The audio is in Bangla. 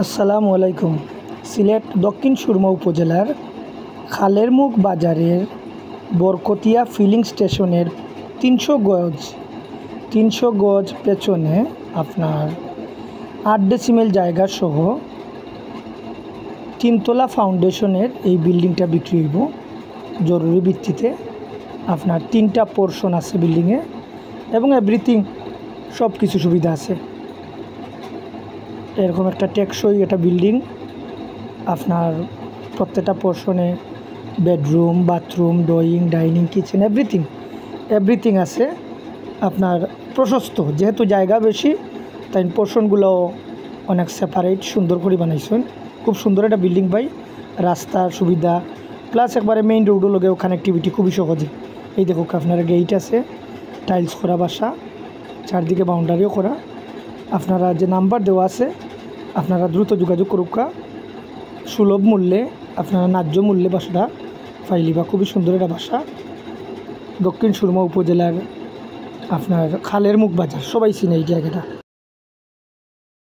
আসসালামু আলাইকুম। সিলেট দক্ষিণ সুরমা উপজেলার খালেরমুখ বাজারের বরকতিয়া ফিলিং স্টেশনের ৩০০ গজ পেছনে আপনার ৮ ডেসিমেল জায়গা সহ 3তলা ফাউন্ডেশনের এই বিল্ডিংটা বিক্রি হইব জরুরি ভিত্তিতে। আপনার 3টা পোর্শন আছে বিল্ডিংয়ে এবং এভরিথিং সব কিছু সুবিধা আছে। এরকম একটা টেকসই একটা বিল্ডিং, আপনার প্রত্যেকটা পোর্শনে bedroom, bathroom, drawing, dining, kitchen everything আছে। আপনার প্রশস্ত, যেহেতু জায়গা বেশি তাই পোর্শনগুলোও অনেক সেপারেট সুন্দর করে বানাইছেন। খুব সুন্দর একটা বিল্ডিং ভাই, রাস্তার সুবিধা প্লাস একবারে মেইন রোডও লগেও কানেক্টিভিটি খুবই সহজে। এই দেখুক আপনার গেট আছে, টাইলস করা বাসা, চারদিকে বাউন্ডারিও করা। আপনারা যে নাম্বার দেওয়া আছে আপনারা দ্রুত যোগাযোগ করুক, সুলভ মূল্যে আপনারা ন্যায্য মূল্যে বাসাটা পাইলিবা। খুবই সুন্দর একটা বাসা, দক্ষিণ সুরমা উপজেলার আপনার খালেরমুখ বাজার, সবাই চিনে এই জায়গাটা।